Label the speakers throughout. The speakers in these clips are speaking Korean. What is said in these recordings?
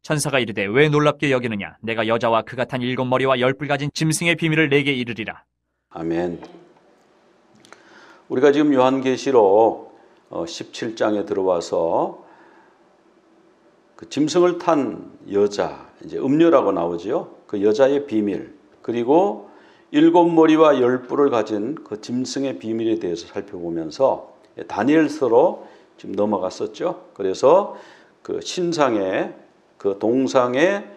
Speaker 1: 천사가 이르되 왜 놀랍게 여기느냐? 내가 여자와 그가 탄 7머리와 10뿔 가진 짐승의 비밀을 내게 이르리라.
Speaker 2: 아멘. 우리가 지금 요한계시록 17장에 들어와서 그 짐승을 탄 여자, 이제 음녀라고 나오지요. 그 여자의 비밀, 그리고 7머리와 10뿔을 가진 그 짐승의 비밀에 대해서 살펴보면서 다니엘서로 지금 넘어갔었죠. 그래서 그 신상의 그 동상의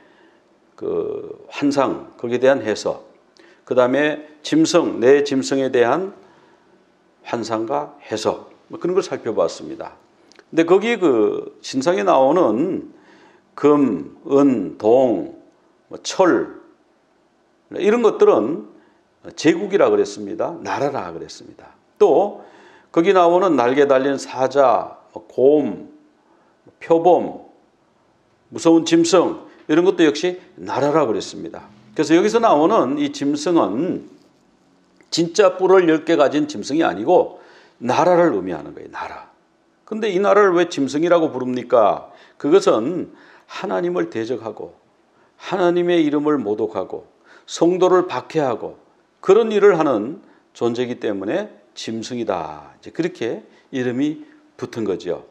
Speaker 2: 그 환상, 거기에 대한 해석, 그 다음에 짐승, 내 짐승에 대한 환상과 해석, 뭐 그런 걸 살펴봤습니다. 근데 거기 그 신상에 나오는 금, 은, 동, 철, 이런 것들은 제국이라 그랬습니다. 나라라 그랬습니다. 또 거기 나오는 날개 달린 사자, 곰, 표범, 무서운 짐승, 이런 것도 역시 나라라 그랬습니다. 그래서 여기서 나오는 이 짐승은 진짜 뿔을 10개 가진 짐승이 아니고 나라를 의미하는 거예요. 나라. 근데 이 나라를 왜 짐승이라고 부릅니까? 그것은 하나님을 대적하고 하나님의 이름을 모독하고 성도를 박해하고 그런 일을 하는 존재이기 때문에 짐승이다. 이제 그렇게 이름이 붙은 거죠.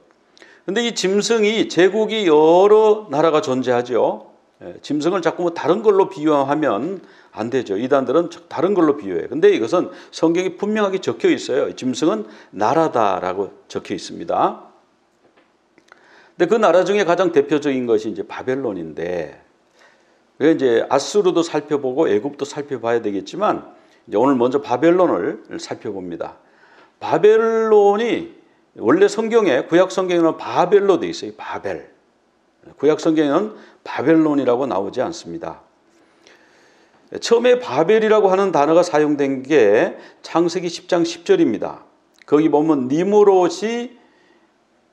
Speaker 2: 근데 이 짐승이, 제국이 여러 나라가 존재하죠. 짐승을 자꾸 뭐 다른 걸로 비유하면 안 되죠. 이단들은 다른 걸로 비유해요. 근데 이것은 성경에 분명하게 적혀 있어요. 짐승은 나라다라고 적혀 있습니다. 근데 그 나라 중에 가장 대표적인 것이 이제 바벨론인데, 이제 아수르도 살펴보고 애굽도 살펴봐야 되겠지만, 이제 오늘 먼저 바벨론을 살펴봅니다. 바벨론이 원래 성경에, 구약 성경에는 바벨로 되어 있어요. 바벨. 구약 성경에는 바벨론이라고 나오지 않습니다. 처음에 바벨이라고 하는 단어가 사용된 게 창세기 10장 10절입니다. 거기 보면 니므롯이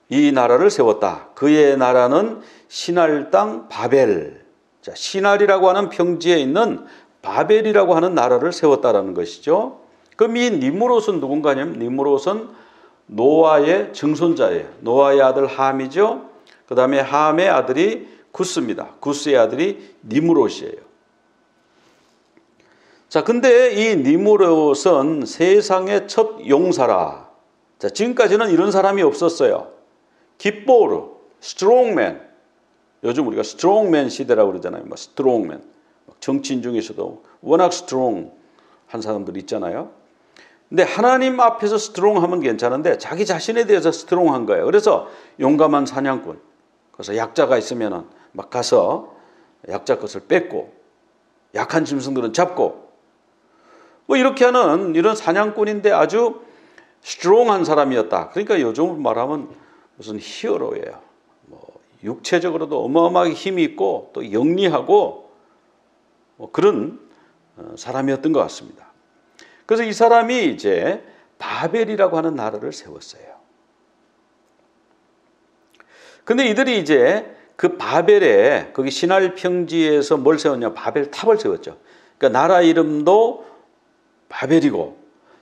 Speaker 2: 이 나라를 세웠다. 그의 나라는 시날 땅 바벨. 자, 시날이라고 하는 평지에 있는 바벨이라고 하는 나라를 세웠다라는 것이죠. 그럼 이 니므롯은 누군가냐면, 니므롯은 노아의 증손자예요. 노아의 아들 함이죠. 그 다음에 함의 아들이 구스입니다. 구스의 아들이 니므롯이에요. 자, 근데 이 니므롯은 세상의 첫 용사라. 자, 지금까지는 이런 사람이 없었어요. 깃보르, 스트롱맨. 요즘 우리가 스트롱맨 시대라고 그러잖아요. 뭐 스트롱맨. 정치인 중에서도 워낙 스트롱한 사람들 있잖아요. 근데 하나님 앞에서 스트롱하면 괜찮은데 자기 자신에 대해서 스트롱한 거예요. 그래서 용감한 사냥꾼. 그래서 약자가 있으면은 막 가서 약자 것을 뺏고 약한 짐승들은 잡고 뭐 이렇게 하는 이런 사냥꾼인데 아주 스트롱한 사람이었다. 그러니까 요즘 말하면 무슨 히어로예요. 뭐 육체적으로도 어마어마하게 힘이 있고 또 영리하고 뭐 그런 사람이었던 것 같습니다. 그래서 이 사람이 이제 바벨이라고 하는 나라를 세웠어요. 근데 이들이 이제 그 바벨에, 거기 시날 평지에서 뭘 세웠냐? 바벨 탑을 세웠죠. 그러니까 나라 이름도 바벨이고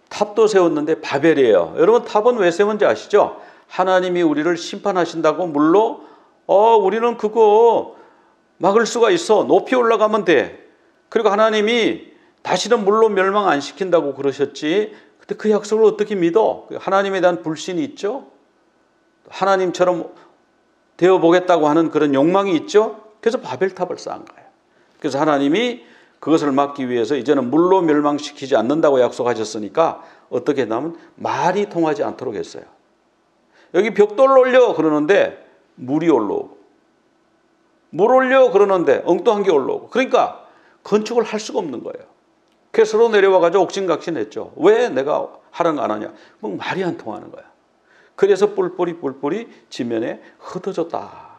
Speaker 2: 탑도 세웠는데 바벨이에요. 여러분, 탑은 왜 세운지 아시죠? 하나님이 우리를 심판하신다고 물로 우리는 그거 막을 수가 있어. 높이 올라가면 돼. 그리고 하나님이 다시는 물로 멸망 안 시킨다고 그러셨지. 근데 그 약속을 어떻게 믿어? 하나님에 대한 불신이 있죠. 하나님처럼 되어보겠다고 하는 그런 욕망이 있죠. 그래서 바벨탑을 쌓은 거예요. 그래서 하나님이 그것을 막기 위해서 이제는 물로 멸망시키지 않는다고 약속하셨으니까 어떻게 했냐면 말이 통하지 않도록 했어요. 여기 벽돌 올려 그러는데 물이 올라오고, 물 올려 그러는데 엉뚱한 게 올라오고, 그러니까 건축을 할 수가 없는 거예요. 그래서 서로 내려와가지고 옥신각신했죠. 왜 내가 하라는 거 안 하냐? 뭐 말이 안 통하는 거야. 그래서 뿔뿔이 지면에 흩어졌다.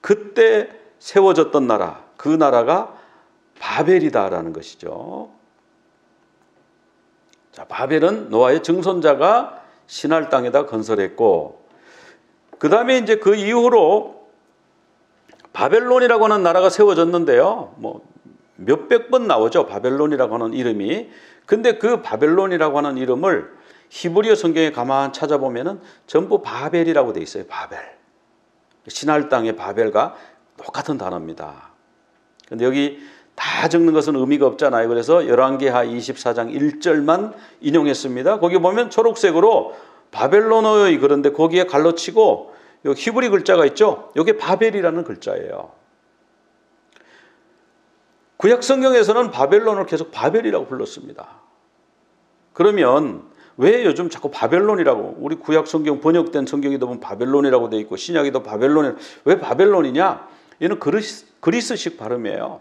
Speaker 2: 그때 세워졌던 나라, 그 나라가 바벨이다라는 것이죠. 자, 바벨은 노아의 증손자가 시날 땅에다 건설했고, 그 다음에 이제 그 이후로 바벨론이라고 하는 나라가 세워졌는데요. 뭐 몇백 번 나오죠. 바벨론이라고 하는 이름이. 근데 그 바벨론이라고 하는 이름을 히브리어 성경에 가만 찾아보면은 전부 바벨이라고 돼 있어요. 바벨. 시날 땅의 바벨과 똑같은 단어입니다. 근데 여기 다 적는 것은 의미가 없잖아요. 그래서 열왕기하 24장 1절만 인용했습니다. 거기 보면 초록색으로 바벨론어의, 그런데 거기에 갈로치고 요 히브리 글자가 있죠. 이게 바벨이라는 글자예요. 구약 성경에서는 바벨론을 계속 바벨이라고 불렀습니다. 그러면 왜 요즘 자꾸 바벨론이라고, 우리 구약 성경 번역된 성경에도 보면 바벨론이라고 되어 있고 신약에도 바벨론이, 왜 바벨론이냐? 얘는 그리스식 발음이에요.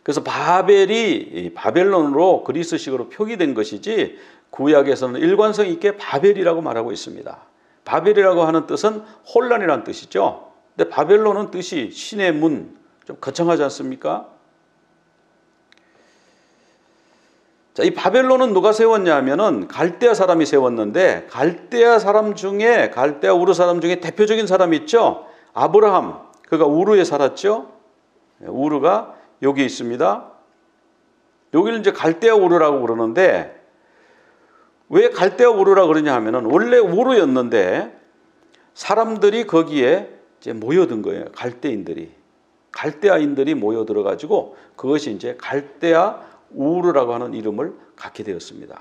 Speaker 2: 그래서 바벨이 바벨론으로 그리스식으로 표기된 것이지 구약에서는 일관성 있게 바벨이라고 말하고 있습니다. 바벨이라고 하는 뜻은 혼란이라는 뜻이죠. 근데 바벨론은 뜻이 신의 문, 좀 거창하지 않습니까? 자, 이 바벨론은 누가 세웠냐 하면은 갈대아 사람이 세웠는데, 갈대아 사람 중에, 갈대아 우르 사람 중에 대표적인 사람이 있죠. 아브라함. 그가 우르에 살았죠. 우르가 여기 있습니다. 여기를 이제 갈대아 우르라고 그러는데, 왜 갈대아 우르라고 그러냐 하면은 원래 우르였는데 사람들이 거기에 이제 모여든 거예요. 갈대아인들이 모여들어 가지고 그것이 이제 갈대아 우르라고 하는 이름을 갖게 되었습니다.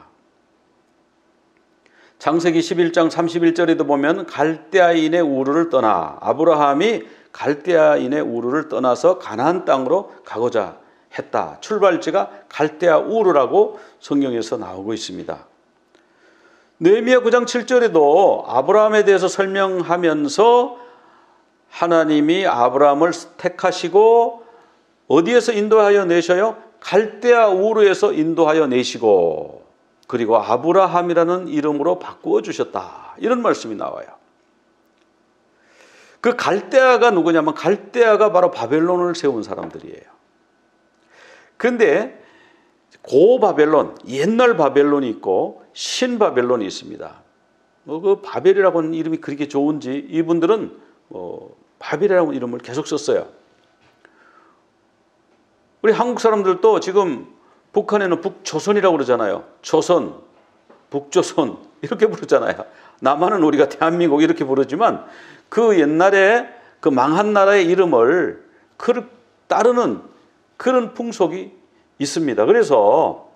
Speaker 2: 창세기 11장 31절에도 보면 갈대아인의 우르를 떠나, 아브라함이 갈대아인의 우르를 떠나서 가나안 땅으로 가고자 했다. 출발지가 갈대아 우르라고 성경에서 나오고 있습니다. 느헤미야 9장 7절에도 아브라함에 대해서 설명하면서 하나님이 아브라함을 택하시고 어디에서 인도하여 내셔요? 갈대아 우르에서 인도하여 내시고, 그리고 아브라함이라는 이름으로 바꾸어 주셨다. 이런 말씀이 나와요. 그 갈대아가 누구냐면 갈대아가 바로 바벨론을 세운 사람들이에요. 그런데 고바벨론, 옛날 바벨론이 있고 신바벨론이 있습니다. 그 바벨이라고 하는 이름이 그렇게 좋은지 이분들은 바벨이라는 이름을 계속 썼어요. 우리 한국 사람들도 지금 북한에는 북조선이라고 그러잖아요. 조선, 북조선 이렇게 부르잖아요. 남한은 우리가 대한민국 이렇게 부르지만 그 옛날에 그 망한 나라의 이름을 따르는 그런 풍속이 있습니다. 그래서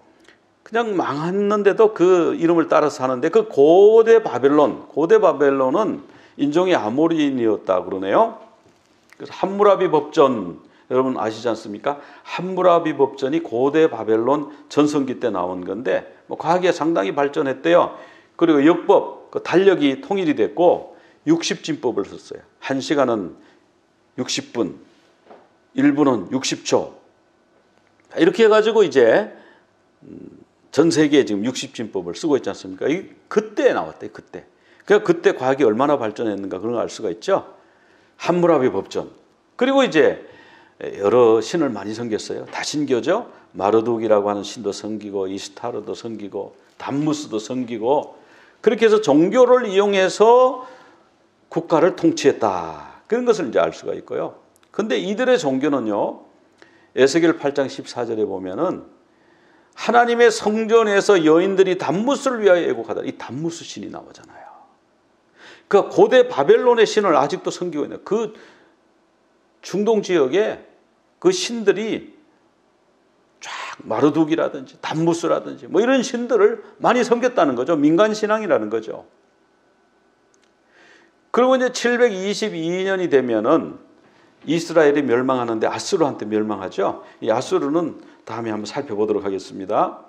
Speaker 2: 그냥 망했는데도 그 이름을 따라서 하는데, 그 고대 바벨론은 인종이 아모리인이었다 그러네요. 그래서 함무라비 법전, 여러분 아시지 않습니까? 함무라비 법전이 고대 바벨론 전성기 때 나온 건데, 과학이 상당히 발전했대요. 그리고 역법, 그 달력이 통일이 됐고 60진법을 썼어요. 1시간은 60분, 1분은 60초. 이렇게 해가지고 이제 전 세계에 지금 60진법을 쓰고 있지 않습니까? 그때 나왔대요. 그때 과학이 얼마나 발전했는가 그런 걸 알 수가 있죠. 함무라비 법전. 그리고 이제 여러 신을 많이 섬겼어요. 다신교죠. 마르둑이라고 하는 신도 섬기고, 이스타르도 섬기고, 담무스도 섬기고, 그렇게 해서 종교를 이용해서 국가를 통치했다. 그런 것을 이제 알 수가 있고요. 근데 이들의 종교는요, 에스겔 8장 14절에 보면은 하나님의 성전에서 여인들이 담무스를 위하여 애곡하다. 이 담무스 신이 나오잖아요. 그 고대 바벨론의 신을 아직도 섬기고 있는, 그 중동 지역에 그 신들이 쫙 마르둑이라든지 담무스라든지 뭐 이런 신들을 많이 섬겼다는 거죠. 민간 신앙이라는 거죠. 그리고 이제 722년이 되면은 이스라엘이 멸망하는데 아수르한테 멸망하죠. 이 아수르는 다음에 한번 살펴보도록 하겠습니다.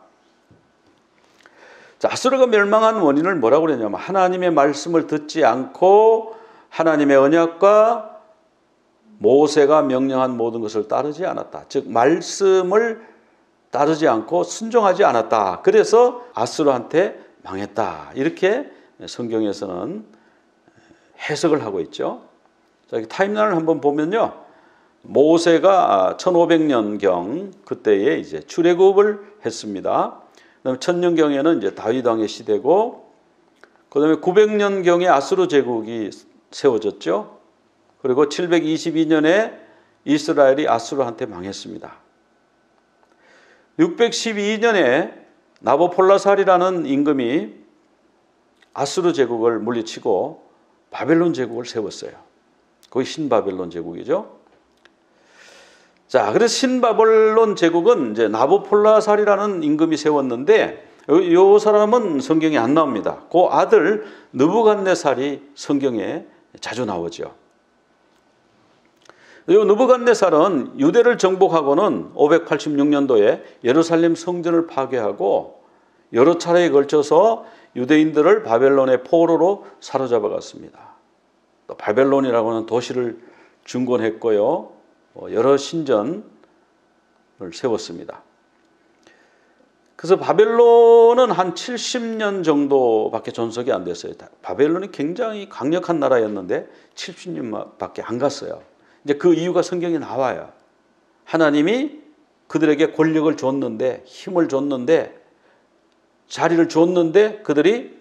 Speaker 2: 자, 아수르가 멸망한 원인을 뭐라고 그러냐면 하나님의 말씀을 듣지 않고 하나님의 언약과 모세가 명령한 모든 것을 따르지 않았다. 즉 말씀을 따르지 않고 순종하지 않았다. 그래서 아수르한테 망했다. 이렇게 성경에서는 해석을 하고 있죠. 자, 타임라인을 한번 보면요, 모세가 1500년경 그때에 이제 출애굽을 했습니다. 그다음에 1000년경에는 이제 다윗 왕의 시대고, 그다음에 900년경에 아수르 제국이 세워졌죠. 그리고 722년에 이스라엘이 아수르한테 망했습니다. 612년에 나보폴라살이라는 임금이 아수르 제국을 물리치고 바벨론 제국을 세웠어요. 거기 신바벨론 제국이죠. 자, 그래서 신바벨론 제국은 이제 나부콜라살이라는 임금이 세웠는데 요 사람은 성경에 안 나옵니다. 그 아들 느부갓네살이 성경에 자주 나오죠. 이 느부갓네살은 유대를 정복하고는 586년도에 예루살렘 성전을 파괴하고 여러 차례에 걸쳐서 유대인들을 바벨론의 포로로 사로잡아갔습니다. 또 바벨론이라고 하는 도시를 중건했고요. 여러 신전을 세웠습니다. 그래서 바벨론은 한 70년 정도밖에 존속이 안 됐어요. 바벨론이 굉장히 강력한 나라였는데 70년밖에 안 갔어요. 이제 그 이유가 성경에 나와요. 하나님이 그들에게 권력을 줬는데, 힘을 줬는데, 자리를 줬는데 그들이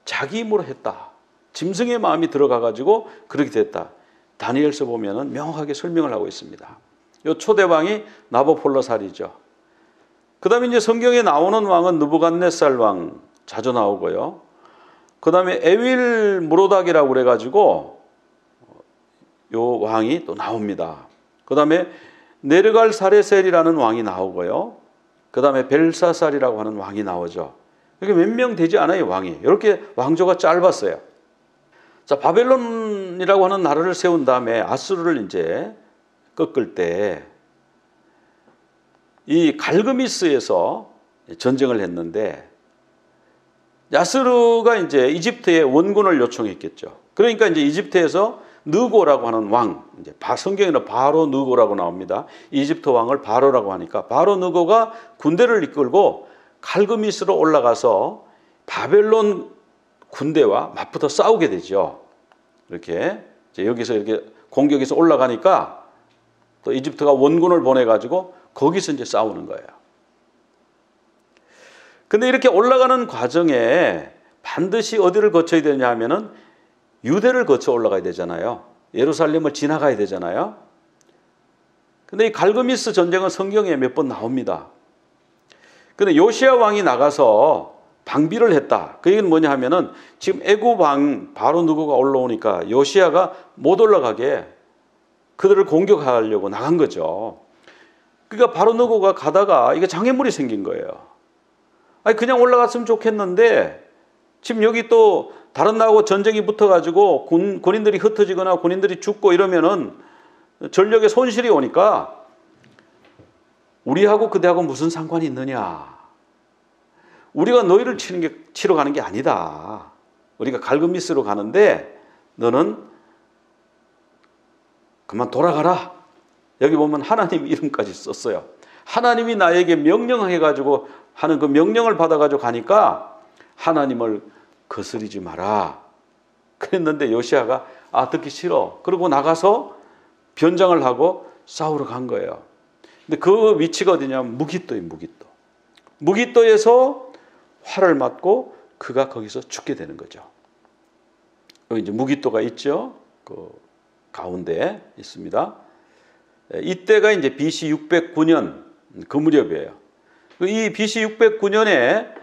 Speaker 2: 자기 힘으로 했다. 짐승의 마음이 들어가가지고 그렇게 됐다. 다니엘서 보면은 명확하게 설명을 하고 있습니다. 이 초대왕이 나부콜라살이죠. 그 다음에 이제 성경에 나오는 왕은 느부갓네살 왕 자주 나오고요. 그 다음에 에윌 무로닥이라고 그래가지고 요 왕이 또 나옵니다. 그 다음에 네르갈 사레셀이라는 왕이 나오고요. 그 다음에 벨사살이라고 하는 왕이 나오죠. 이게 몇 명 되지 않아요, 왕이. 이렇게 왕조가 짧았어요. 자, 바벨론이라고 하는 나라를 세운 다음에 아수르를 이제 꺾을 때 이 갈그미스에서 전쟁을 했는데 아수르가 이제 이집트에 원군을 요청했겠죠. 그러니까 이제 이집트에서 느고라고 하는 왕, 이제 성경에는 바로 느고라고 나옵니다. 이집트 왕을 바로라고 하니까 바로 느고가 군대를 이끌고 갈그미스로 올라가서 바벨론 군대와 맞붙어 싸우게 되죠. 이렇게 이제 여기서 이렇게 공격해서 올라가니까 또 이집트가 원군을 보내가지고 거기서 이제 싸우는 거예요. 근데 이렇게 올라가는 과정에 반드시 어디를 거쳐야 되냐 하면은 유대를 거쳐 올라가야 되잖아요. 예루살렘을 지나가야 되잖아요. 근데 이 갈그미스 전쟁은 성경에 몇 번 나옵니다. 근데 요시야 왕이 나가서 방비를 했다. 그 얘기는 뭐냐 하면은 지금 애굽 왕 바로 느고가 올라오니까 요시야가 못 올라가게 그들을 공격하려고 나간 거죠. 그러니까 바로 느고가 가다가 이게 장애물이 생긴 거예요. 아니 그냥 올라갔으면 좋겠는데 지금 여기 또 다른 나라하고 전쟁이 붙어가지고 군인들이 흩어지거나 군인들이 죽고 이러면은 전력에 손실이 오니까 우리하고 그대하고 무슨 상관이 있느냐. 우리가 너희를 치러 가는 게 아니다. 우리가 갈그미스로 가는데 너는 그만 돌아가라. 여기 보면 하나님 이름까지 썼어요. 하나님이 나에게 명령해가지고 하는 그 명령을 받아가지고 가니까 하나님을 거스르지 마라. 그랬는데 요시야가 듣기 싫어. 그러고 나가서 변장을 하고 싸우러 간 거예요. 근데 그 위치가 어디냐면 무깃도예요. 무깃도. 무깃도에서 활을 맞고 그가 거기서 죽게 되는 거죠. 여기 이제 무깃도가 있죠. 그 가운데 있습니다. 이때가 이제 BC 609년 그 무렵이에요. 이 BC 609년에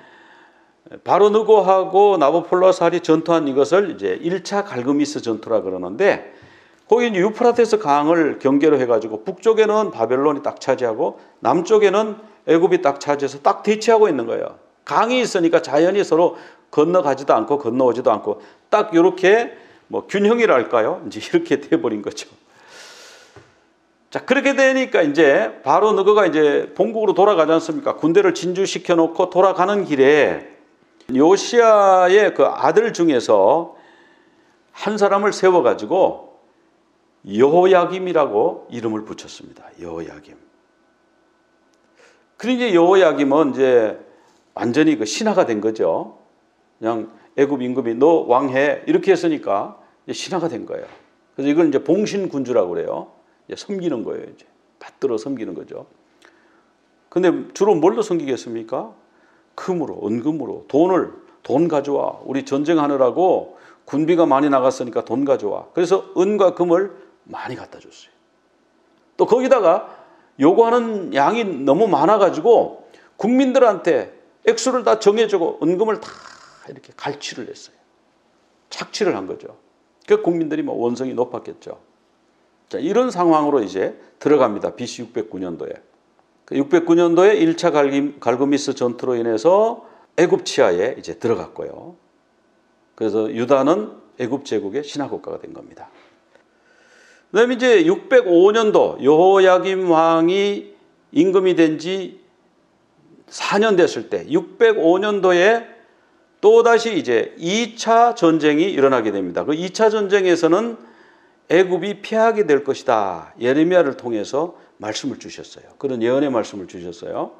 Speaker 2: 바로 느고하고 나부콜라살이 전투한 이것을 이제 1차 갈그미스 전투라 그러는데 거기 이제 유프라테스 강을 경계로 해가지고 북쪽에는 바벨론이 딱 차지하고 남쪽에는 애굽이 딱 차지해서 딱 대치하고 있는 거예요. 강이 있으니까 자연이 서로 건너가지도 않고 건너오지도 않고 딱 이렇게 뭐 균형이랄까요? 이제 이렇게 돼버린 거죠. 자, 그렇게 되니까 이제 바로 느고가 이제 본국으로 돌아가지 않습니까? 군대를 진주시켜 놓고 돌아가는 길에 요시야의 그 아들 중에서 한 사람을 세워가지고 여호야김이라고 이름을 붙였습니다. 여호야김. 그러니까 여호야김은 이제 완전히 그 신하가 된 거죠. 그냥 애굽 임금이 너 왕해 이렇게 했으니까 이제 신하가 된 거예요. 그래서 이걸 이제 봉신군주라고 그래요. 이제 섬기는 거예요. 이제 받들어 섬기는 거죠. 근데 주로 뭘로 섬기겠습니까? 금으로, 은금으로, 돈 가져와. 우리 전쟁하느라고 군비가 많이 나갔으니까 돈 가져와. 그래서 은과 금을 많이 갖다 줬어요. 또 거기다가 요구하는 양이 너무 많아가지고 국민들한테 액수를 다 정해주고 은금을 다 이렇게 갈취를 했어요. 착취를 한 거죠. 그 국민들이 뭐 원성이 높았겠죠. 자, 이런 상황으로 이제 들어갑니다. BC 609년도에. 609년도에 1차 갈그미스 전투로 인해서 애굽 치하에 이제 들어갔고요. 그래서 유다는 애굽 제국의 신하국가가 된 겁니다. 그다음에 이제 605년도 여호야김 왕이 임금이 된 지 4년 됐을 때 605년도에 또다시 이제 2차 전쟁이 일어나게 됩니다. 그 2차 전쟁에서는 애굽이 패하게 될 것이다. 예레미야를 통해서 말씀을 주셨어요. 그런 예언의 말씀을 주셨어요.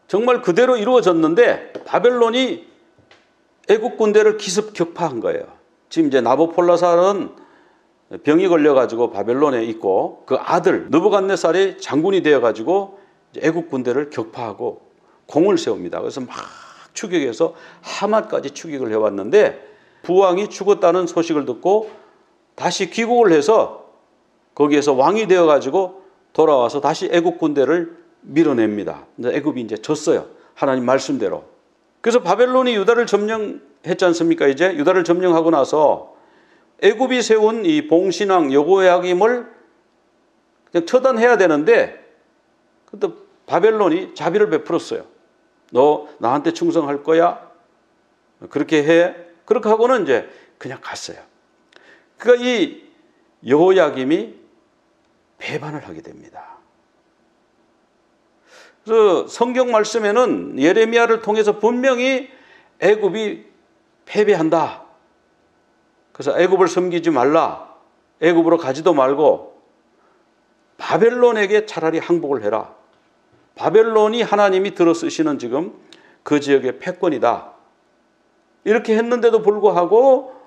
Speaker 2: 정말 그대로 이루어졌는데 바벨론이 애굽 군대를 기습 격파한 거예요. 지금 이제 나보폴라살은 병이 걸려가지고 바벨론에 있고 그 아들 느부갓네살이 장군이 되어가지고 애굽 군대를 격파하고 공을 세웁니다. 그래서 막 추격해서 하맛까지 추격을 해왔는데 부왕이 죽었다는 소식을 듣고 다시 귀국을 해서 거기에서 왕이 되어가지고 돌아와서 다시 애굽 군대를 밀어냅니다. 애굽이 이제 졌어요. 하나님 말씀대로. 그래서 바벨론이 유다를 점령했지 않습니까? 이제 유다를 점령하고 나서 애굽이 세운 이 봉신왕 여호야김을 그냥 처단해야 되는데 근데 바벨론이 자비를 베풀었어요. 너 나한테 충성할 거야? 그렇게 해. 그렇게 하고는 이제 그냥 갔어요. 그러니까 이 여호야김이 배반을 하게 됩니다. 그래서 성경 말씀에는 예레미야를 통해서 분명히 애굽이 패배한다. 그래서 애굽을 섬기지 말라. 애굽으로 가지도 말고 바벨론에게 차라리 항복을 해라. 바벨론이 하나님이 들어쓰시는 지금 그 지역의 패권이다. 이렇게 했는데도 불구하고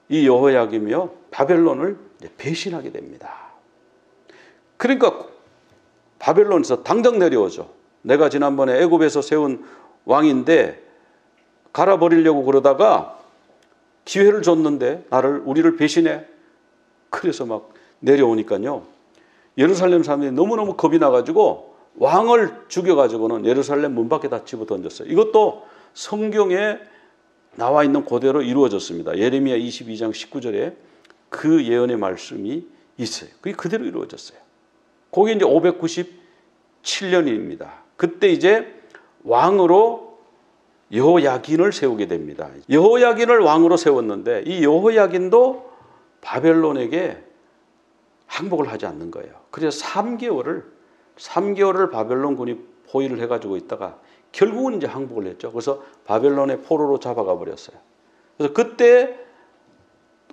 Speaker 2: 이 여호야김이요 바벨론을 배신하게 됩니다. 그러니까 바벨론에서 당장 내려오죠. 내가 지난번에 애굽에서 세운 왕인데 갈아버리려고 그러다가 기회를 줬는데 우리를 배신해. 그래서 막 내려오니까요. 예루살렘 사람들이 너무너무 겁이 나가지고 왕을 죽여가지고는 예루살렘 문 밖에다 집어던졌어요. 이것도 성경에 나와 있는 그대로 이루어졌습니다. 예레미야 22장 19절에 그 예언의 말씀이 있어요. 그게 그대로 이루어졌어요. 그게 이제 597년입니다. 그때 이제 왕으로 여호야긴을 세우게 됩니다. 여호야긴을 왕으로 세웠는데 이 여호야긴도 바벨론에게 항복을 하지 않는 거예요. 그래서 3개월을 바벨론군이 포위를 해가지고 있다가 결국은 이제 항복을 했죠. 그래서 바벨론의 포로로 잡아가 버렸어요. 그래서 그때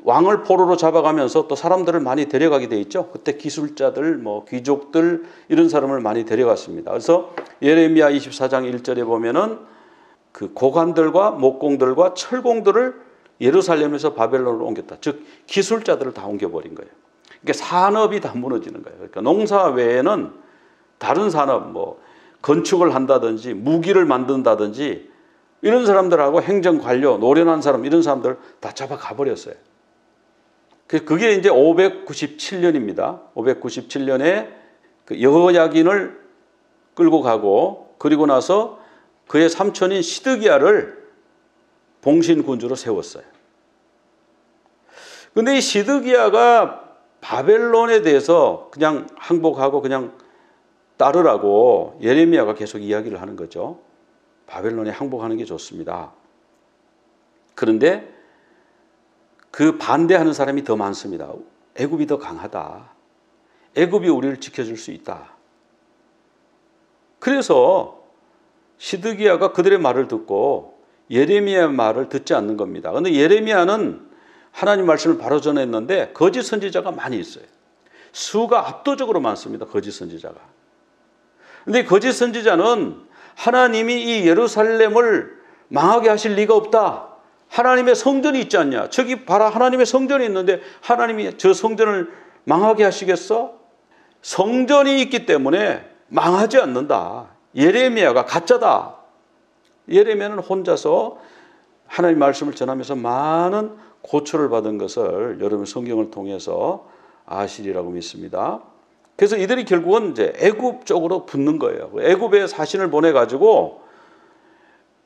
Speaker 2: 왕을 포로로 잡아가면서 또 사람들을 많이 데려가게 돼 있죠. 그때 기술자들, 귀족들 이런 사람을 많이 데려갔습니다. 그래서 예레미야 24장 1절에 보면은 그 고관들과 목공들과 철공들을 예루살렘에서 바벨론으로 옮겼다. 즉 기술자들을 다 옮겨버린 거예요. 그러니까 산업이 다 무너지는 거예요. 그러니까 농사 외에는 다른 산업, 건축을 한다든지 무기를 만든다든지 이런 사람들하고 행정관료, 노련한 사람 이런 사람들 다 잡아가 버렸어요. 그게 이제 597년입니다. 597년에 그 여호야긴을 끌고 가고 그리고 나서 그의 삼촌인 시드기야를 봉신군주로 세웠어요. 그런데 이 시드기야가 바벨론에 대해서 그냥 항복하고 그냥 따르라고 예레미야가 계속 이야기를 하는 거죠. 바벨론에 항복하는 게 좋습니다. 그런데 그 반대하는 사람이 더 많습니다. 애굽이 더 강하다. 애굽이 우리를 지켜줄 수 있다. 그래서 시드기야가 그들의 말을 듣고 예레미야의 말을 듣지 않는 겁니다. 그런데 예레미야는 하나님 말씀을 바로 전했는데 거짓 선지자가 많이 있어요. 수가 압도적으로 많습니다. 거짓 선지자가. 그런데 거짓 선지자는 하나님이 이 예루살렘을 망하게 하실 리가 없다. 하나님의 성전이 있지 않냐. 저기 봐라 하나님의 성전이 있는데 하나님이 저 성전을 망하게 하시겠어? 성전이 있기 때문에 망하지 않는다. 예레미야가 가짜다. 예레미야는 혼자서 하나님 말씀을 전하면서 많은 고초를 받은 것을 여러분 성경을 통해서 아시리라고 믿습니다. 그래서 이들이 결국은 이제 애굽 쪽으로 붙는 거예요. 애굽에 사신을 보내가지고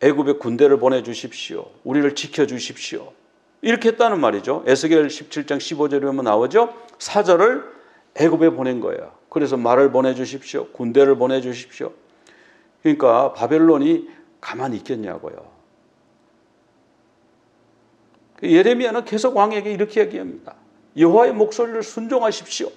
Speaker 2: 애굽에 군대를 보내주십시오. 우리를 지켜주십시오. 이렇게 했다는 말이죠. 에스겔 17장 15절에 보면 나오죠. 사절을 애굽에 보낸 거예요. 그래서 말을 보내주십시오. 군대를 보내주십시오. 그러니까 바벨론이 가만히 있겠냐고요. 예레미야는 계속 왕에게 이렇게 얘기합니다. 여호와의 목소리를 순종하십시오.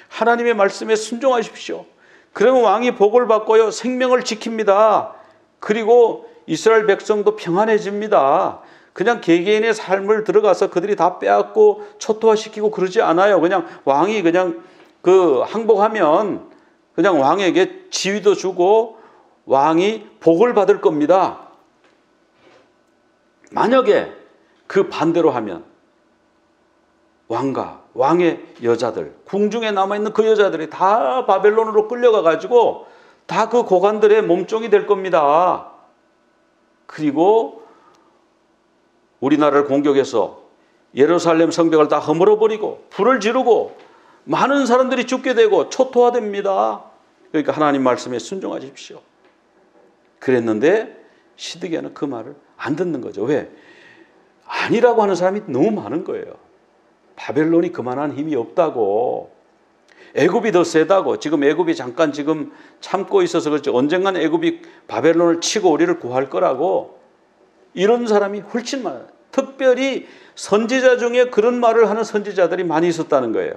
Speaker 2: 하나님의 말씀에 순종하십시오. 그러면 왕이 복을 받고요, 생명을 지킵니다. 그리고 이스라엘 백성도 평안해집니다. 그냥 개개인의 삶을 들어가서 그들이 다 빼앗고 초토화시키고 그러지 않아요. 그냥 왕이 그냥 항복하면 그냥 왕에게 지위도 주고 왕이 복을 받을 겁니다. 만약에 그 반대로 하면 왕과 왕의 여자들, 궁중에 남아있는 그 여자들이 다 바벨론으로 끌려가 가지고 다 그 고관들의 몸종이 될 겁니다. 그리고 우리나라를 공격해서 예루살렘 성벽을 다 허물어버리고 불을 지르고 많은 사람들이 죽게 되고 초토화됩니다. 그러니까 하나님 말씀에 순종하십시오. 그랬는데 시드기야는 그 말을 안 듣는 거죠. 왜? 아니라고 하는 사람이 너무 많은 거예요. 바벨론이 그만한 힘이 없다고, 애굽이 더 세다고, 지금 애굽이 잠깐 지금 참고 있어서 그렇지 언젠간 애굽이 바벨론을 치고 우리를 구할 거라고, 이런 사람이 훨씬 많아요. 특별히 선지자 중에 그런 말을 하는 선지자들이 많이 있었다는 거예요.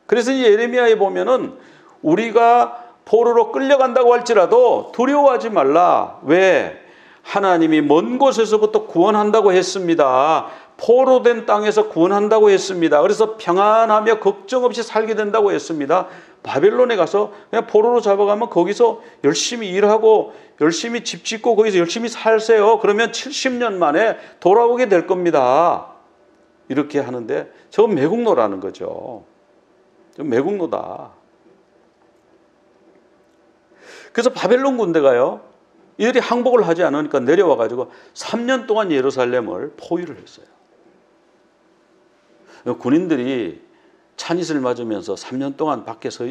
Speaker 2: 그래서 이 예레미야에 보면은 우리가 포로로 끌려간다고 할지라도 두려워하지 말라. 왜? 하나님이 먼 곳에서부터 구원한다고 했습니다. 포로된 땅에서 구원한다고 했습니다. 그래서 평안하며 걱정 없이 살게 된다고 했습니다. 바벨론에 가서 그냥 포로로 잡아가면 거기서 열심히 일하고 열심히 집 짓고 거기서 열심히 살세요. 그러면 70년 만에 돌아오게 될 겁니다. 이렇게 하는데 저건 매국노라는 거죠. 저건 매국노다. 그래서 바벨론 군대가요, 이들이 항복을 하지 않으니까 내려와 가지고 3년 동안 예루살렘을 포위를 했어요. 군인들이 찬잇을 맞으면서 3년 동안 밖에서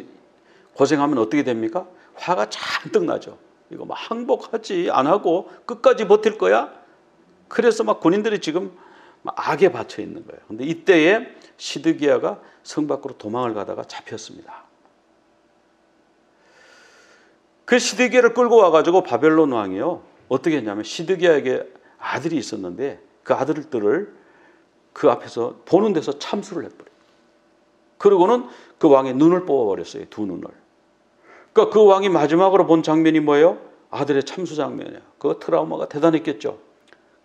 Speaker 2: 고생하면 어떻게 됩니까? 화가 잔뜩 나죠. 이거 막 항복하지 안 하고 끝까지 버틸 거야? 그래서 막 군인들이 지금 막 악에 받쳐 있는 거예요. 근데 이때에 시드기야가 성 밖으로 도망을 가다가 잡혔습니다. 그 시드기야를 끌고 와가지고 바벨론 왕이요, 어떻게 했냐면 시드기야에게 아들이 있었는데 그 아들들을 그 앞에서 보는 데서 참수를 해버려요. 그러고는 그 왕의 눈을 뽑아버렸어요. 두 눈을. 그러니까 그 왕이 마지막으로 본 장면이 뭐예요? 아들의 참수 장면이에요. 그 트라우마가 대단했겠죠.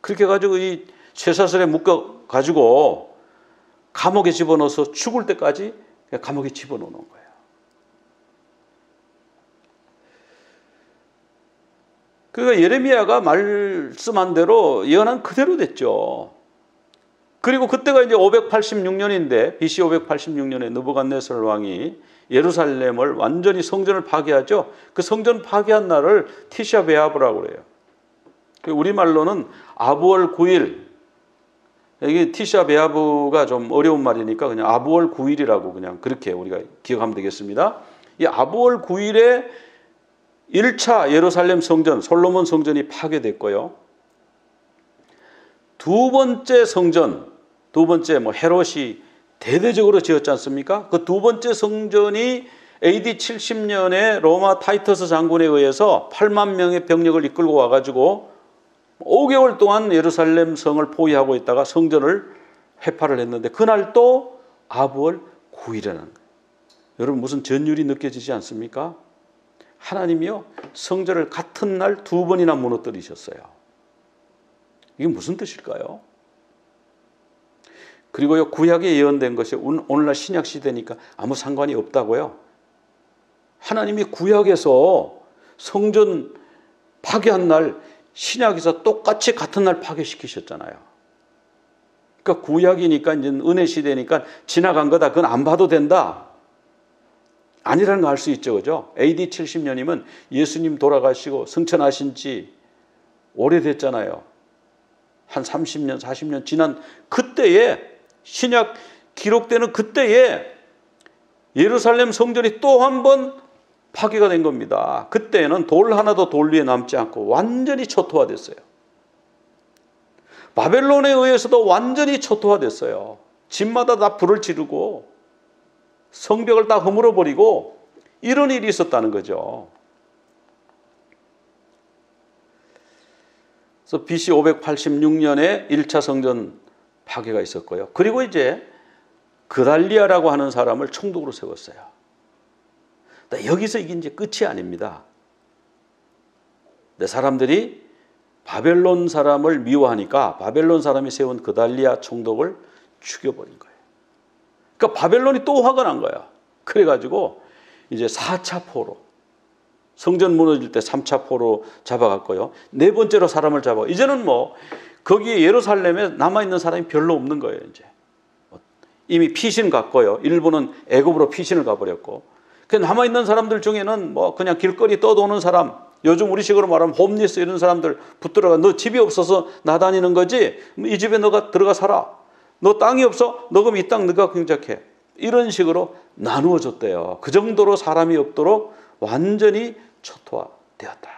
Speaker 2: 그렇게 해가지고 이 쇠사슬에 묶어가지고 감옥에 집어넣어서 죽을 때까지 감옥에 집어넣는 거예요. 그러니까 예레미야가 말씀한 대로 예언한 그대로 됐죠. 그리고 그때가 이제 586년인데 BC 586년에 느부갓네살 왕이 예루살렘을 완전히 성전을 파괴하죠. 그 성전 파괴한 날을 티샤 베아브라고 그래요. 우리말로는 아부월 9일. 이게 티샤 베아브가 좀 어려운 말이니까 그냥 아부월 9일이라고 그냥 그렇게 우리가 기억하면 되겠습니다. 이 아부월 9일에 1차 예루살렘 성전, 솔로몬 성전이 파괴됐고요. 두 번째 성전, 두 번째 헤롯이 대대적으로 지었지 않습니까? 그 두 번째 성전이 AD 70년에 로마 타이터스 장군에 의해서 8만 명의 병력을 이끌고 와가지고 5개월 동안 예루살렘 성을 포위하고 있다가 성전을 회파를 했는데 그날 또 아부월 9일이라는 거예요. 여러분 무슨 전율이 느껴지지 않습니까? 하나님이요, 성전을 같은 날 두 번이나 무너뜨리셨어요. 이게 무슨 뜻일까요? 그리고요, 구약에 예언된 것이 오늘날 신약 시대니까 아무 상관이 없다고요. 하나님이 구약에서 성전 파괴한 날 신약에서 똑같이 같은 날 파괴시키셨잖아요. 그러니까 구약이니까 이제 은혜 시대니까 지나간 거다. 그건 안 봐도 된다. 아니라는 거 알 수 있죠. 그죠? AD 70년이면 예수님 돌아가시고 승천하신 지 오래됐잖아요. 한 30년, 40년 지난 그때에 신약 기록되는 그때에 예루살렘 성전이 또 한 번 파괴가 된 겁니다. 그때는 돌 하나도 돌 위에 남지 않고 완전히 초토화됐어요. 바벨론에 의해서도 완전히 초토화됐어요. 집마다 다 불을 지르고 성벽을 다 허물어 버리고 이런 일이 있었다는 거죠. 그래서 BC 586년에 1차 성전 파괴가 있었고요. 그리고 이제 그달리아라고 하는 사람을 총독으로 세웠어요. 여기서 이게 이제 끝이 아닙니다. 사람들이 바벨론 사람을 미워하니까 바벨론 사람이 세운 그달리아 총독을 죽여버린 거예요. 그러니까 바벨론이 또 화가 난 거야. 그래가지고 이제 4차 포로, 성전 무너질 때 3차 포로 잡아갔고요. 네 번째로 사람을 잡아. 이제는 뭐 거기에 예루살렘에 남아있는 사람이 별로 없는 거예요. 이제 이미 피신 갔고요. 일부는 애굽으로 피신을 가버렸고, 그 남아있는 사람들 중에는 뭐 그냥 길거리 떠도는 사람, 요즘 우리식으로 말하면 홈리스 이런 사람들 붙들어가. 너 집이 없어서 나다니는 거지? 이 집에 너가 들어가 살아. 너 땅이 없어? 너 그럼 이 땅 너가 경작해. 이런 식으로 나누어 줬대요. 그 정도로 사람이 없도록 완전히 초토화되었다.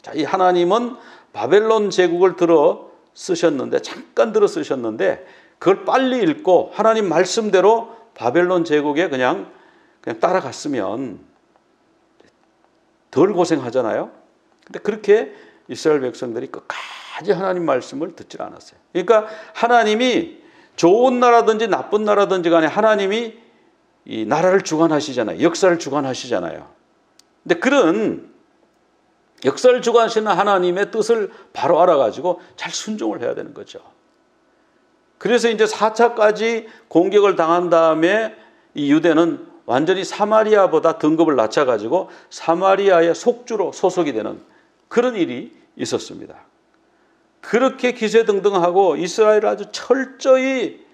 Speaker 2: 자, 이 하나님은 바벨론 제국을 들어 쓰셨는데, 잠깐 들어 쓰셨는데, 그걸 빨리 읽고 하나님 말씀대로 바벨론 제국에 그냥 따라갔으면 덜 고생하잖아요. 근데 그렇게 이스라엘 백성들이 끝까지 하나님 말씀을 듣지 않았어요. 그러니까 하나님이 좋은 나라든지 나쁜 나라든지 간에 하나님이 이 나라를 주관하시잖아요. 역사를 주관하시잖아요. 근데 그런 역사를 주관하시는 하나님의 뜻을 바로 알아가지고 잘 순종을 해야 되는 거죠. 그래서 이제 4차까지 공격을 당한 다음에 이 유대는 완전히 사마리아보다 등급을 낮춰가지고 사마리아의 속주로 소속이 되는 그런 일이 있었습니다. 그렇게 기세등등하고 이스라엘을 아주 철저히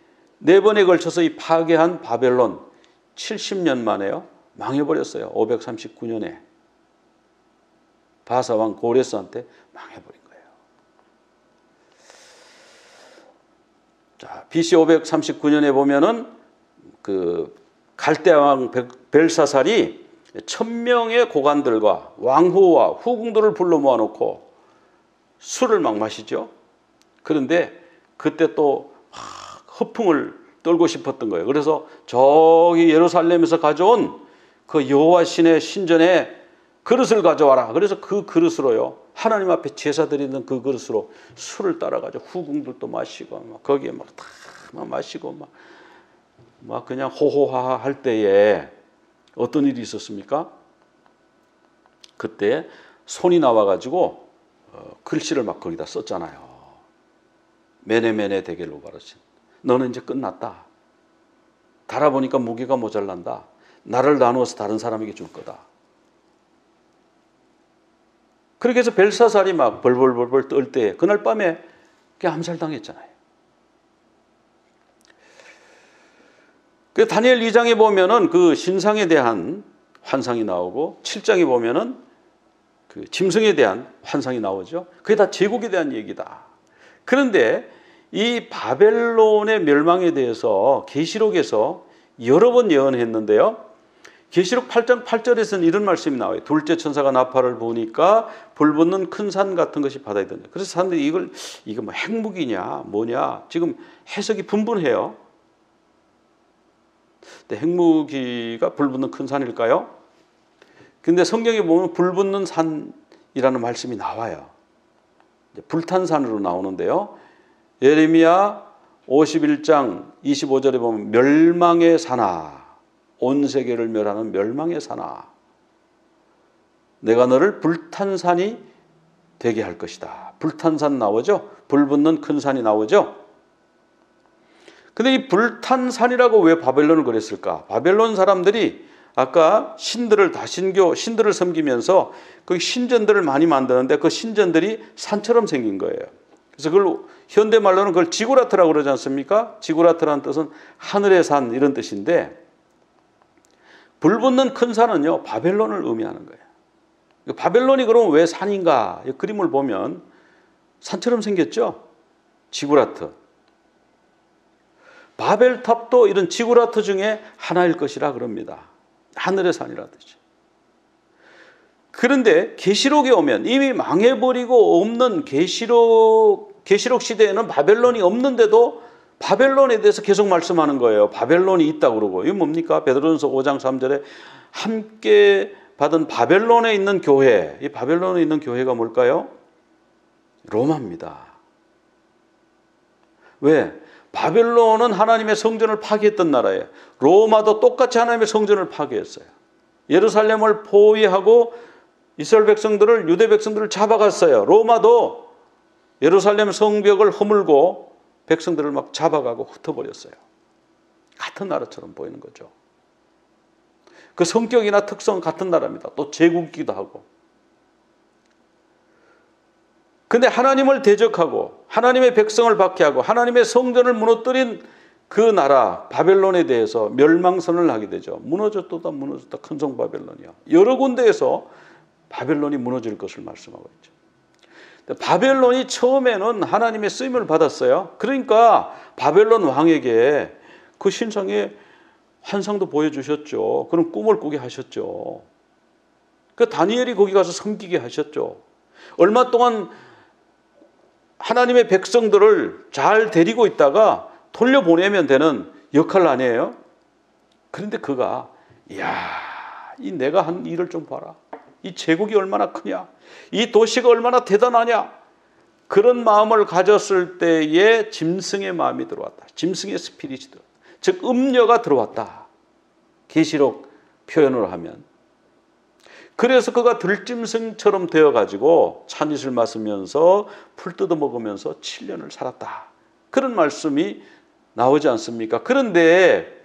Speaker 2: 4번에 걸쳐서 이 파괴한 바벨론 70년 만에요. 망해버렸어요. 539년에. 바사왕 고레스한테 망해버린 거예요. 자, BC 539년에 보면은 그 갈대아 왕 벨사살이 1000명의 고관들과 왕후와 후궁들을 불러 모아놓고 술을 막 마시죠. 그런데 그때 또 허풍을 떨고 싶었던 거예요. 그래서 저기 예루살렘에서 가져온 그 여호와 신의 신전에 그릇을 가져와라. 그래서 그 그릇으로요, 하나님 앞에 제사 드리는 그 그릇으로 술을 따라가지고 후궁들도 마시고 막 거기에 막 다 마시고 막 그냥 호호하하 할 때에 어떤 일이 있었습니까? 그때 손이 나와가지고 글씨를 막 거기다 썼잖아요. 메네메네 데겔로 바르신, 너는 이제 끝났다. 달아보니까 무게가 모자란다. 나를 나누어서 다른 사람에게 줄 거다. 그렇게 해서 벨사살이 막 벌벌벌벌 떨 때 그날 밤에 암살당했잖아요. 그 다니엘 2장에 보면은 그 신상에 대한 환상이 나오고 7장에 보면은 그 짐승에 대한 환상이 나오죠. 그게 다 제국에 대한 얘기다. 그런데 이 바벨론의 멸망에 대해서 계시록에서 여러 번 예언했는데요. 계시록 8장 8절에서는 이런 말씀이 나와요. 둘째 천사가 나팔을 부으니까 불붙는 큰 산 같은 것이 바다에 든다. 그래서 사람들이 이거 뭐 핵무기냐 뭐냐 지금 해석이 분분해요. 근데 핵무기가 불붙는 큰 산일까요? 근데 성경에 보면 불붙는 산이라는 말씀이 나와요. 불탄 산으로 나오는데요. 예레미야 51장 25절에 보면 멸망의 산아, 온 세계를 멸하는 멸망의 산아, 내가 너를 불탄 산이 되게 할 것이다. 불탄 산 나오죠? 불붙는 큰 산이 나오죠? 근데 이 불탄 산이라고 왜 바벨론을 그랬을까? 바벨론 사람들이 아까 신들을 신들을 섬기면서 그 신전들을 많이 만드는데 그 신전들이 산처럼 생긴 거예요. 그래서 그걸 현대 말로는 그걸 지구라트라고 그러지 않습니까? 지구라트라는 뜻은 하늘의 산 이런 뜻인데, 불붙는 큰 산은요 바벨론을 의미하는 거예요. 바벨론이 그럼 왜 산인가? 이 그림을 보면 산처럼 생겼죠? 지구라트. 바벨탑도 이런 지구라트 중에 하나일 것이라 그럽니다. 하늘의 산이라 뜻이죠. 그런데 계시록에 오면 이미 망해버리고 없는 계시록 시대에는 바벨론이 없는데도 바벨론에 대해서 계속 말씀하는 거예요. 바벨론이 있다고 그러고. 이게 뭡니까? 베드로전서 5장 3절에 함께 받은 바벨론에 있는 교회. 이 바벨론에 있는 교회가 뭘까요? 로마입니다. 왜? 바벨론은 하나님의 성전을 파괴했던 나라예요. 로마도 똑같이 하나님의 성전을 파괴했어요. 예루살렘을 포위하고 이스라엘 백성들을, 유대 백성들을 잡아갔어요. 로마도 예루살렘 성벽을 허물고 백성들을 막 잡아가고 흩어버렸어요. 같은 나라처럼 보이는 거죠. 그 성격이나 특성은 같은 나라입니다. 또 제국이기도 하고. 근데 하나님을 대적하고 하나님의 백성을 박해하고 하나님의 성전을 무너뜨린 그 나라 바벨론에 대해서 멸망선을 하게 되죠. 무너졌다 무너졌다 큰 성 바벨론이요. 여러 군데에서 바벨론이 무너질 것을 말씀하고 있죠. 바벨론이 처음에는 하나님의 쓰임을 받았어요. 그러니까 바벨론 왕에게 그 신상의 환상도 보여주셨죠. 그런 꿈을 꾸게 하셨죠. 그 다니엘이 거기 가서 섬기게 하셨죠. 얼마 동안 하나님의 백성들을 잘 데리고 있다가 돌려보내면 되는 역할 아니에요? 그런데 그가 이야, 이 내가 한 일을 좀 봐라. 이 제국이 얼마나 크냐. 이 도시가 얼마나 대단하냐. 그런 마음을 가졌을 때에 짐승의 마음이 들어왔다. 짐승의 스피릿이 들어왔다. 즉 음녀가 들어왔다. 계시록 표현으로 하면. 그래서 그가 들짐승처럼 되어가지고 찬짓을 맞으면서 풀 뜯어 먹으면서 7년을 살았다. 그런 말씀이 나오지 않습니까? 그런데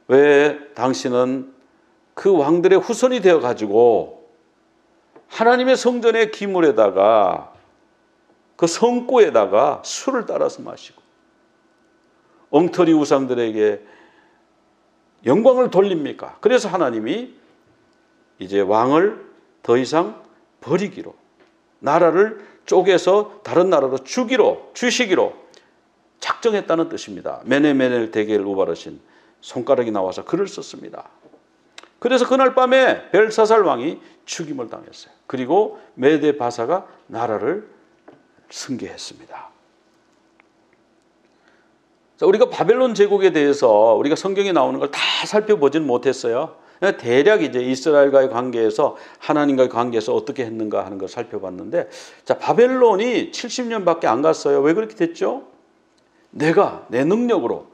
Speaker 2: 왜 당신은 그 왕들의 후손이 되어가지고 하나님의 성전의 기물에다가 그 성구에다가 술을 따라서 마시고 엉터리 우상들에게 영광을 돌립니까? 그래서 하나님이 이제 왕을 더 이상 버리기로, 나라를 쪼개서 다른 나라로 주시기로 작정했다는 뜻입니다. 메네메넬 데겔 우바르신 손가락이 나와서 글을 썼습니다. 그래서 그날 밤에 벨사살 왕이 죽임을 당했어요. 그리고 메데 바사가 나라를 승계했습니다. 자, 우리가 바벨론 제국에 대해서 우리가 성경에 나오는 걸 다 살펴보지는 못했어요. 대략 이제 이스라엘과의 관계에서 하나님과의 관계에서 어떻게 했는가 하는 걸 살펴봤는데, 자, 바벨론이 70년밖에 안 갔어요. 왜 그렇게 됐죠? 내가 내 능력으로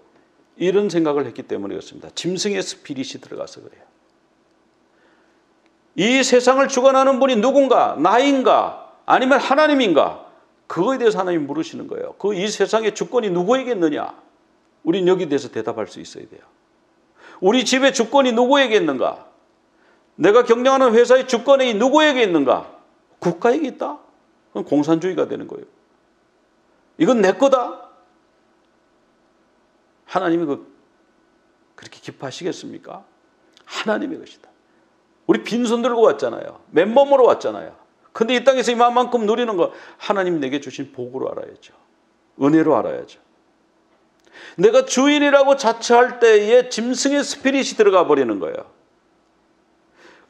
Speaker 2: 이런 생각을 했기 때문이었습니다. 짐승의 스피릿이 들어가서 그래요. 이 세상을 주관하는 분이 누군가? 나인가? 아니면 하나님인가? 그거에 대해서 하나님이 물으시는 거예요. 그 이 세상의 주권이 누구에게 있느냐? 우린 여기에 대해서 대답할 수 있어야 돼요. 우리 집의 주권이 누구에게 있는가? 내가 경영하는 회사의 주권이 누구에게 있는가? 국가에게 있다? 그건 공산주의가 되는 거예요. 이건 내 거다? 하나님이 그렇게 기뻐하시겠습니까? 하나님의 것이다. 우리 빈손 들고 왔잖아요. 맨몸으로 왔잖아요. 근데 이 땅에서 이만큼 누리는 거 하나님 내게 주신 복으로 알아야죠. 은혜로 알아야죠. 내가 주인이라고 자처할 때에 짐승의 스피릿이 들어가 버리는 거예요.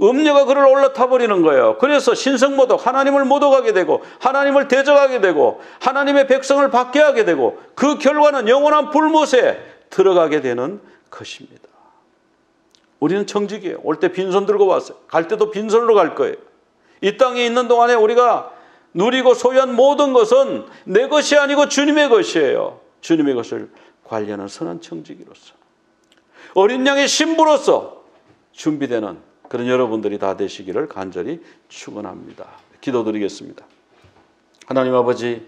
Speaker 2: 음녀가 그를 올라타 버리는 거예요. 그래서 신성모독, 하나님을 모독하게 되고 하나님을 대적하게 되고 하나님의 백성을 박해하게 되고 그 결과는 영원한 불못에 들어가게 되는 것입니다. 우리는 청직이에요. 올 때 빈손 들고 왔어요. 갈 때도 빈손으로 갈 거예요. 이 땅에 있는 동안에 우리가 누리고 소유한 모든 것은 내 것이 아니고 주님의 것이에요. 주님의 것을 관리하는 선한 청지기로서, 어린 양의 신부로서 준비되는 그런 여러분들이 다 되시기를 간절히 축원합니다. 기도드리겠습니다. 하나님 아버지,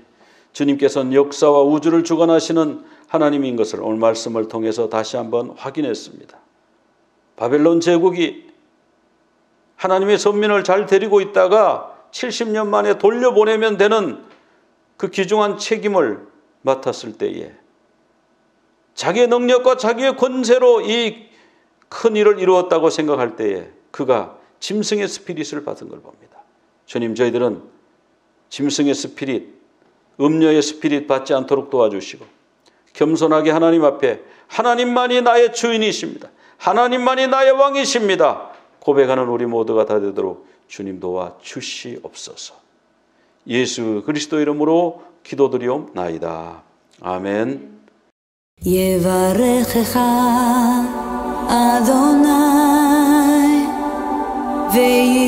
Speaker 2: 주님께서는 역사와 우주를 주관하시는 하나님인 것을 오늘 말씀을 통해서 다시 한번 확인했습니다. 바벨론 제국이 하나님의 선민을 잘 데리고 있다가 70년 만에 돌려보내면 되는 그 귀중한 책임을 맡았을 때에 자기의 능력과 자기의 권세로 이 큰 일을 이루었다고 생각할 때에 그가 짐승의 스피릿을 받은 걸 봅니다. 주님, 저희들은 짐승의 스피릿, 음녀의 스피릿 받지 않도록 도와주시고 겸손하게 하나님 앞에 하나님만이 나의 주인이십니다. 하나님만이 나의 왕이십니다. 고백하는 우리 모두가 다 되도록 주님 도와 주시옵소서. 예수 그리스도 이름으로 기도드리옵나이다. 아멘.
Speaker 3: יברכך אדוני וישמרך,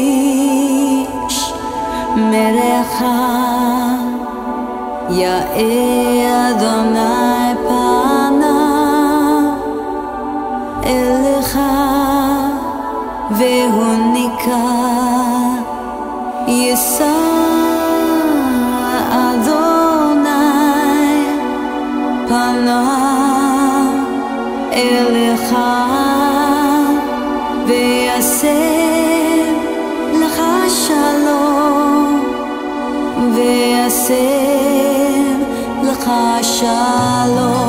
Speaker 3: יאר אדוני פניו אליך והוניקה, יישא אדוני פניו אליך ויעשה לך שלום, ויעשה לך שלום.